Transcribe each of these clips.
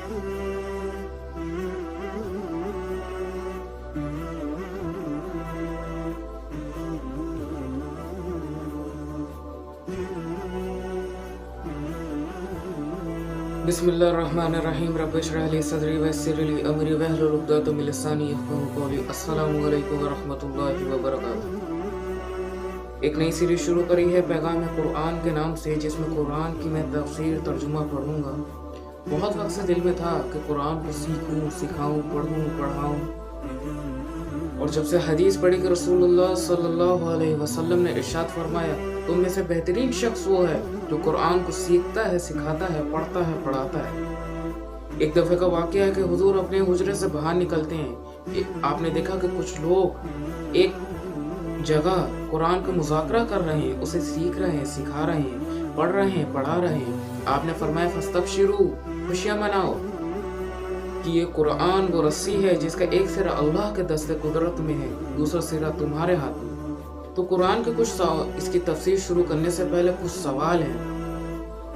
बिस्मिल्लाहिर्रहमानिर्रहीम रब्बि इश्रह ली सदरी वयस्सिर ली अमरी वहलुल उक़दतम मिन लिसानी यफ़क़हू क़ौली। अस्सलामु अलैकुम व रहमतुल्लाहि व बरकातुहू। एक नई सीरीज शुरू करी है पैगाम कुरान के नाम से, जिसमें कुरान की मैं तफसीर तर्जुमा पढ़ूंगा। बहुत वक्त से दिल में था कि कुरान को सीखूं, सिखाऊं, पढ़ूं, पढ़ाऊं, और जब से हदीस पढ़ी कि रसूलुल्लाह सल्लल्लाहु अलैहि वसल्लम ने इरशाद फरमाया, तुम में से बेहतरीन शख्स वो है जो कुरान को सीखता है, सिखाता है, पढ़ता है, पढ़ाता है। एक दफ़े का वाक़या है कि हुजूर अपने हुजरे से बाहर निकलते हैं। आपने देखा कि कुछ लोग एक जगह कुरान का मुज़ाकरा कर रहे हैं, उसे सीख रहे हैं, सिखा रहे हैं, पढ़ रहे हैं, पढ़ा रहे हैं। आपने फरमाया फस्तबशिरू, खुशियाँ मनाओ कि ये कुरान वो रस्सी है जिसका एक सिरा अल्लाह के दस्ते कुदरत में है, दूसरा सिरा तुम्हारे हाथ में। तो कुरान के कुछ इसकी तफसीर शुरू करने से पहले कुछ सवाल हैं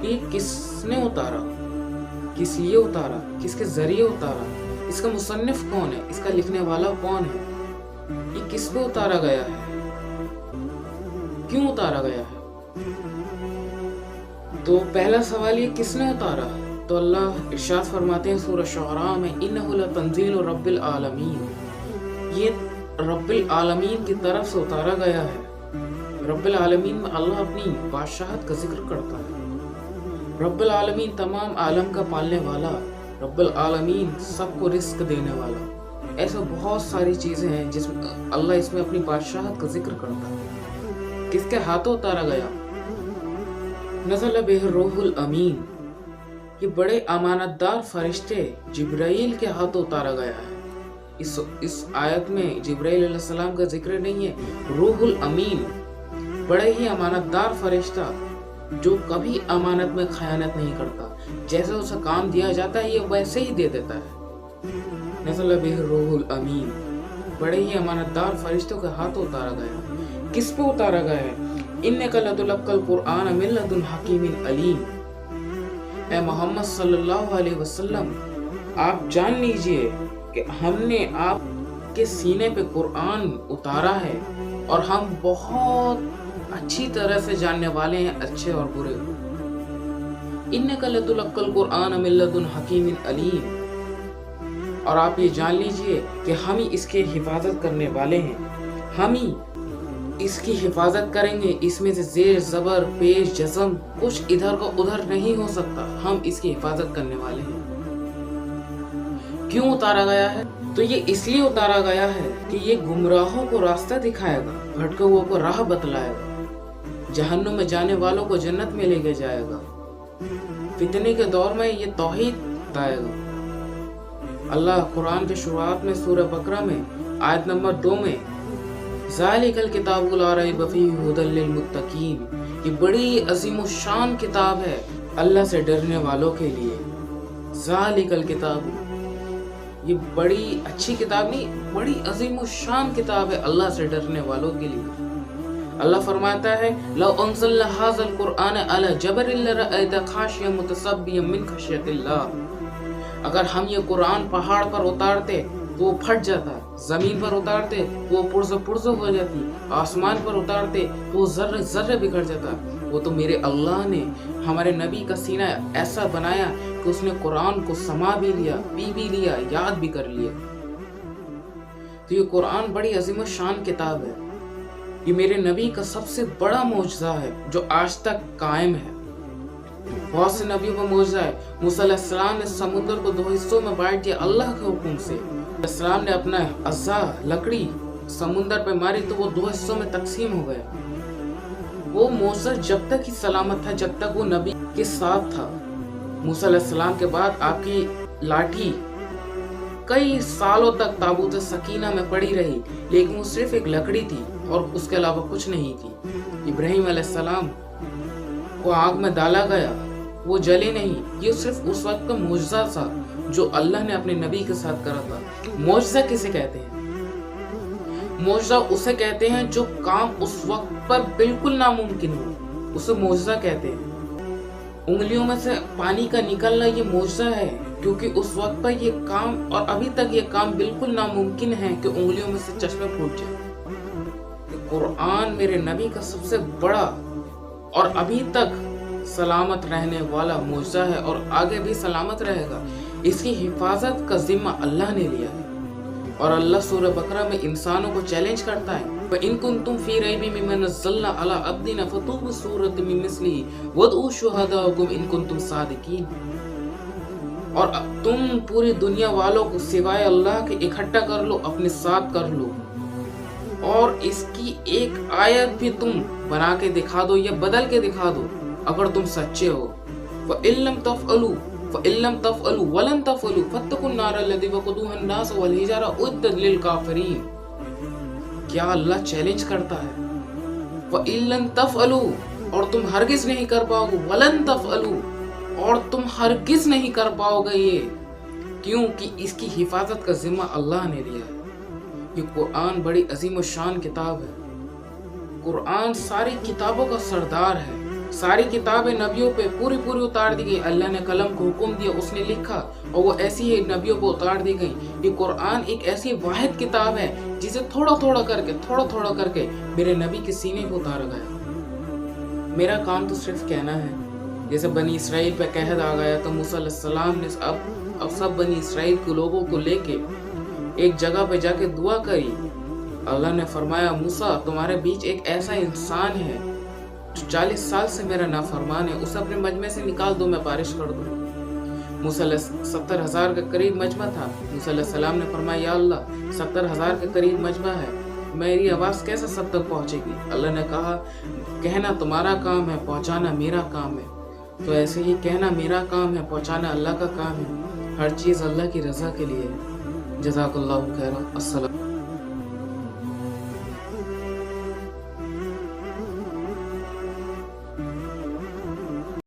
कि किसने उतारा, किस लिए उतारा, किसके जरिए उतारा, इसका मुसन्निफ कौन है, इसका लिखने वाला कौन है, ये किस पे उतारा गया है, क्यों उतारा गया है। तो पहला सवाल ये किसने उतारा, तो अल्लाह इरशाद फरमाते हैं सूरह शुअरा में, इन्नहु लतंज़ीलु रब्बिल आलमीन, ये रब्बिल आलमीन की तरफ से उतारा गया है। रब्बिल आलमीन में अल्लाह अपनी बादशाहत का जिक्र करता है। रब्बिल आलमीन तमाम आलम का पालने वाला, रब्बिल आलमीन सबको रिस्क देने वाला। ऐसे बहुत सारी चीजें हैं जिसमें अल्लाह इसमें अपनी बादशाहत का जिक्र करता है। किसके हाथों उतारा गया, नज़ल बिहि रूहुल अमीन, ये बड़े अमानतदार फरिश्ते जिब्राइल के हाथों उतारा गया है। इस आयत में जिब्राइल अलैहिस्सलाम का जिक्र नहीं है, रूहुल अमीन, बड़े ही अमानतदार फरिश्ता जो कभी अमानत में खयानत नहीं करता। जैसे उसे काम दिया जाता है ये वैसे ही दे देता है। नज़ल बिहि रूहुल अमीन, बड़े ही अमानतदार फरिश्तों के हाथों उतारा गया। किस पे उतारा गया है, इन्नका लतुलक्कल कुरआन मिन लदुन हकीमिन अलीम। ए मोहम्मद सल्लल्लाहु अलैहि वसल्लम, आप जान लीजिए कि हमने आपके सीने पे कुरान उतारा है और हम बहुत अच्छी तरह से जानने वाले हैं अच्छे और बुरे। इन्नका लतुलक्कल कुरआन मिन लदुन हकीमिन अलीम, और आप ये जान लीजिए कि हम ही इसके हिफाजत करने वाले हैं, हम ही इसकी हिफाजत करेंगे। इसमें से जेर जबर पेश जज़म कुछ इधर का उधर नहीं हो सकता, हम इसकी हिफाजत करने वाले हैं। क्यों उतारा गया है, तो ये इसलिए उतारा गया है कि ये गुमराहों को रास्ता दिखाएगा, भटके हुओं को राह बतलाएगा, जहन्नुम में जाने वालों को जन्नत में लेके जाएगा। फितने के दौर में ये तौहीद बताएगा। अल्लाह कुरान के शुरुआत में सूरह बकरा में आयत नंबर 2 में, ज़ालिकल किताबु ला रैब फ़ीहि हुदल लिल मुत्तकीन, ये बड़ी अज़ीम शान किताब है अल्लाह से डरने वालों के लिए। ज़ालिकल किताबु, ये बड़ी अच्छी किताब नहीं, बड़ी अज़ीम शान किताब है अल्लाह से डरने वालों के लिए। अल्लाह फरमाता है, लौ अंज़लना हाज़ल कुरआन अला जबरिन लरअयतहु खाशिय्यन मुतसब्बियन मिन खश्यतिल्लाह, अगर हम ये कुरान पहाड़ पर उतारते तो वो फट जाता, जमीन पर उतारते तो वो पुर्ज़ हो जाती, आसमान पर उतारते तो वो ज़र्रे ज़र्रे बिखर जाता। वो तो मेरे अल्लाह ने हमारे नबी का सीना ऐसा बनाया कि उसने कुरान को समा भी लिया, पी भी लिया, याद भी कर लिया। तो ये कुरान बड़ी अजीम शान किताब है। ये मेरे नबी का सबसे बड़ा मौजज़ा है जो आज तक कायम है। बहुत से नबियों का मौजज़ा है। मूसा अलैहिस्सलाम ने समुद्र को 2 हिस्सों में बांट दिया अल्लाह के हुक्म से। अलैहिस्सलाम ने अपना अज़ा लकड़ी समुद्र पे मारी तो वो 2 हिस्सों में तकसीम हो गया। वो मौजज़ा जब तक ही सलामत था, जब तक वो नबी के साथ था। मूसा अलैहिस्सलाम के बाद आपकी लाठी कई सालों तक ताबूत सकीना में पड़ी रही, लेकिन वो सिर्फ एक लकड़ी थी और उसके अलावा कुछ नहीं थी। इब्राहीम अलैहिस्सलाम को आग में डाला गया, वो जले नहीं। ये सिर्फ उस वक्त का मौजज़ा था जो अल्लाह ने अपने नबी के साथ करा था। मौजज़ा किसे कहते हैं, मौजज़ा उसे कहते हैं जो काम उस वक्त पर बिल्कुल नामुमकिन हो, उसे मौजज़ा कहते हैं। उंगलियों में से पानी का निकलना ये मौजज़ा है क्योंकि उस वक्त पर ये काम और अभी तक ये काम बिल्कुल नामुमकिन है कि उंगलियों में से चश्मे फूट जाए। कुरान मेरे नबी का सबसे बड़ा और अभी तक सलामत रहने वाला मुआजिज़ा है और आगे भी सलामत रहेगा। इसकी हिफाजत का जिम्मा अल्लाह ने लिया है। और अल्लाह सूरह बकरा में इंसानों को चैलेंज करता है, इन कुंतुम फी रैबि मिम्मा नज़्ज़लना अला अब्दिना फतू बिसूरतिन मिन मिस्लिही वदऊ शुहदाअकुम इन कुंतुम सादिकीन। और तुम पूरी दुनिया वालों को सिवाय अल्लाह के इकट्ठा कर लो, अपने साथ कर लो, और इसकी एक आयत भी तुम बना के दिखा दो या बदल के दिखा दो अगर तुम सच्चे हो। फ़इल्लम तफ़अलू वलन तफ़अलू फत्तकुन नार अल्लती वक़ूदुहा अन्नास वल हिजारा उद्दत लिल काफ़िरीन। क्या अल्लाह चैलेंज करता है? फ़इल्लम तफ़अलू, और तुम हरगिज़ नहीं कर पाओगे, वलन तफ़अलू, और तुम हरगिज़ नहीं कर पाओगे ये, क्योंकि इसकी हिफाजत का जिम्मा अल्लाह ने लिया है। ये कुरान बड़ी अजीम और शान किताब है। कुरान सारी किताबों का सरदार है। सारी किताबें नबियों पे पूरी उतार दी गई। अल्लाह ने कलम को हुक्म दिया, उसने लिखा, और वो ऐसी ही नबियों को उतार दी गई। ये कुरान एक ऐसी वाहिद किताब है जिसे थोड़ा थोड़ा करके मेरे नबी के सीने पे उतारा गया। मेरा काम तो सिर्फ कहना है। जैसे बनी इसराइल पे कहद आ गया तो मूसा अलैहिस्सलाम ने अब सब बनी इसराइल के लोगों को लेके एक जगह पे जाके दुआ करी। अल्लाह ने फरमाया, मूसा तुम्हारे बीच एक ऐसा इंसान है जो 40 साल से मेरा नाफरमान है, उसे अपने मजमे से निकाल दो, मैं बारिश कर दूँ। मूसा 70,000 के करीब मजमा था। मूसा अलैहिस्सलाम ने फरमाया, या अल्लाह 70,000 के करीब मजमा है, मेरी आवाज़ कैसे सब तक पहुँचेगी? अल्लाह ने कहा, कहना तुम्हारा काम है, पहुँचाना मेरा काम है। तो ऐसे ही कहना मेरा काम है, पहुँचाना अल्लाह का काम है। हर चीज़ अल्लाह की रज़ा के लिए है। जज़ाकल्लाहु खैरा। अस्सलाम।